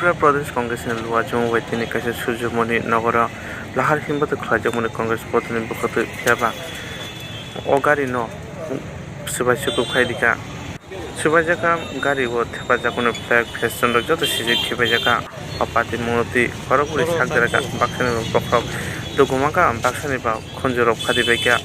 त्रिपुरा प्रदेश कांग्रेसनि लुवा जमुवाइतिनि कासे सूर्यमणि नगर लाहार हिमबत खलाजमनि कांग्रेस पदनि बखत फियाबा अगारि न सुबाइसुकु खायदिका सुबाइजाका गारि वो थेपाजाकुनो फ्लैग फेस्टन जत सिजे खिबाइजाका अपाति मुनति खरगुरि सागदाराका बाक्सानि बखरब दुगुमाका बाक्सानि बा खनजरब खादिबायका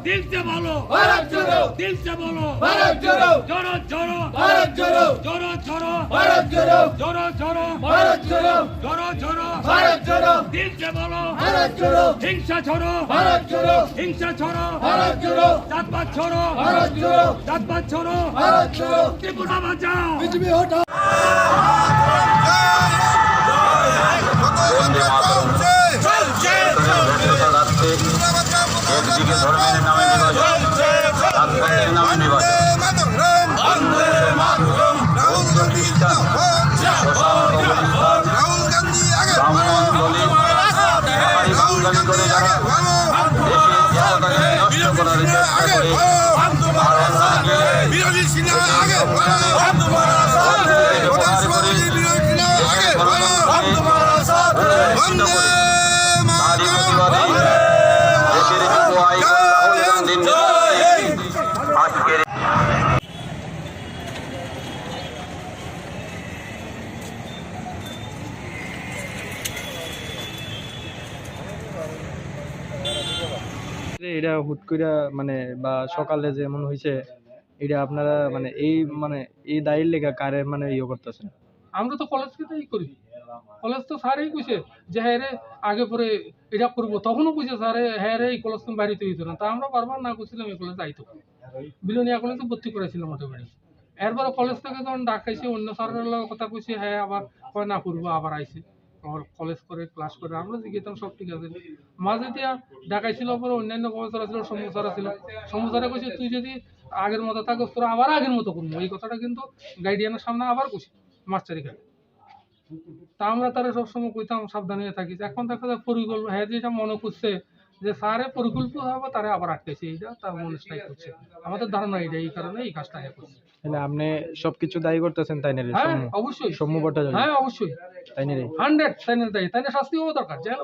दिल से बोलो भारत जोड़ो, दिल से बोलो भारत जोड़ो, जोरो जोरो भारत जोड़ो, जोरो जोरो भारत जोड़ो, जोरो जोरो भारत जोड़ो, जोरो जोरो भारत जोड़ो, दिल से बोलो भारत जोड़ो, हिंसा छोड़ो भारत जोड़ो, हिंसा छोड़ो भारत जोड़ो, जातपात छोड़ो भारत जोड़ो, जातपात छोड़ो भारत जोड़ो, त्रिपुरा बचाओ बीजेपी हटाओ। একদিকে ধর্মের নামে নির্বাচন, রাজপথের নামে নির্বাচন, বৌদ্ধ খ্রিস্টান, ব্রাহ্মণ দলিত বাঙালি বাঙালি করে যারা দেশের জনতাকে নষ্ট করার চেষ্টা করে ভারতকে তারই প্রতিবাদে দেশের যুব আইকন রাহুল গান্ধীর নেতৃত্বে আজকের এটা হুট কইরা মানে বা সকালে যেমন হইছে এটা আপনারা মানে এই দায়ের লেগা কারে মানে ইয়ে করতেছেন? আমরা তো কলেজকে তাই করি। কলেজ তো স্যারই কইছে যে হ্যাঁ রে আগে পরে এটা করবো, তখনও কইছে স্যারে হ্যাঁ রে এই কলেজ তুমি বাড়িতে হইতো না, তা আমরা বারবার না করছিলাম এই কলেজে আইতো। বিলোনিয়া কলেজে ভর্তি করেছিলাম মোটামুটি। এরপরে কলেজ থেকে যখন ডাকাইছে অন্য স্যারের লগে কথা কইছে, হ্যাঁ আবার কয় না করবো, আবার আইছে কলেজ করে ক্লাস করে আমরা জিজ্ঞেতাম সব ঠিক আছে। মাঝে দিয়া ডাকাইছিল, পরে অন্যান্য কলেজরা ছিল, সমস্যারা ছিল, সমস্যারা কইছে তুই যদি আগের মতো থাকিস তোরা আবার আগের মতো করবো। এই কথাটা কিন্তু গাইডিয়ানের সামনে আবার কইছে মাস্টারি খায়। তা আমরা তারা সবসময় কইতাম সাবধানে থাকিস। এখন দেখা যায় পরিকল্পনা হ্যাঁ যেটা মনে করছে যে স্যারে পরিকল্পিত হবে তারা আবার আটকেছে, এইটা তার মনস্থায়ী করছে। আমাদের ধারণা এইটা, এই কারণে এই কাজটা করছে। তাহলে আপনি সবকিছু দায়ী করতেছেন তাই না? হ্যাঁ অবশ্যই সম্মু ভট্টাচার্য, হ্যাঁ অবশ্যই তাই না? 100 তাই না, তাই না, শাস্তি হওয়া দরকার। জেল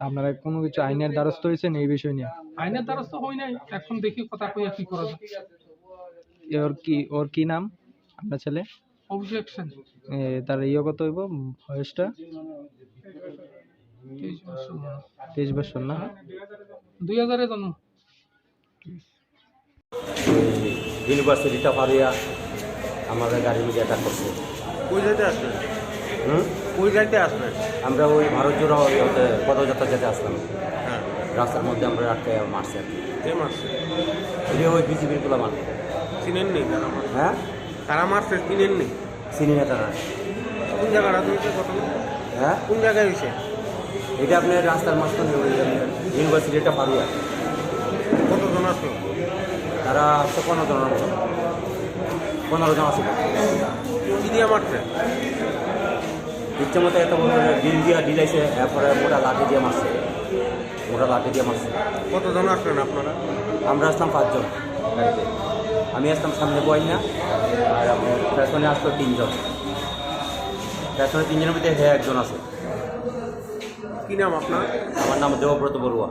আপনারা কোনো কিছু আইনের দ্বারস্থ হয়েছেন এই বিষয় নিয়ে? আইনের দ্বারস্থ হই নাই, এখন দেখি কথা কইয়া কি করা যায়। ওর কি নাম আপনার ছেলে? অভিষেক সেন। তার ইয়ে কত হইব বয়সটা? 23 বছর না? 2000-এ জন্ম। ইউনিভার্সিটিটা পারিয়া আমাদের গাড়ি মিডিয়া অ্যাটাক করছে। কই যাইতে আসলেন? কই যাইতে আসলেন? আমরা ওই ভারত জোড়া পদযাত্রা যেতে আসলাম, হ্যাঁ, রাস্তার মধ্যে আমরা আটকে মারছে আর কি। কে মারছে? এটা ওই বিজেপির গুলা মারল। চিনেননি কারা মারছে? হ্যাঁ, কারা মারছে চিনেননি? চিনি না তারা। কোন জায়গাটা হয়েছে ঘটনা? হ্যাঁ, কোন জায়গায় হয়েছে? এটা আপনার রাস্তার মাঝখানে ওই ইউনিভার্সিটিটা পারিয়া। কতজন আসলো? তারা আসছে 15 জনের মতো, 15 জন আছে। কি দিয়ে মারছে? ইচ্ছে মতো এত বড় ডিল দিয়া ডিলাইছে, এরপরে মোটা লাঠি দিয়ে মারছে, মোটা লাঠি দিয়ে মারছে। কতজন আসলেন আপনারা? আমরা আসলাম 5 জন গাড়িতে। আমি আসলাম সামনে বই না, আর আপনার পেছনে আসলো 3 জন। পেছনে 3 জনের ভিতরে হ্যাঁ একজন আছে। কি নাম আপনার? আমার নাম দেবব্রত বড়ুয়া।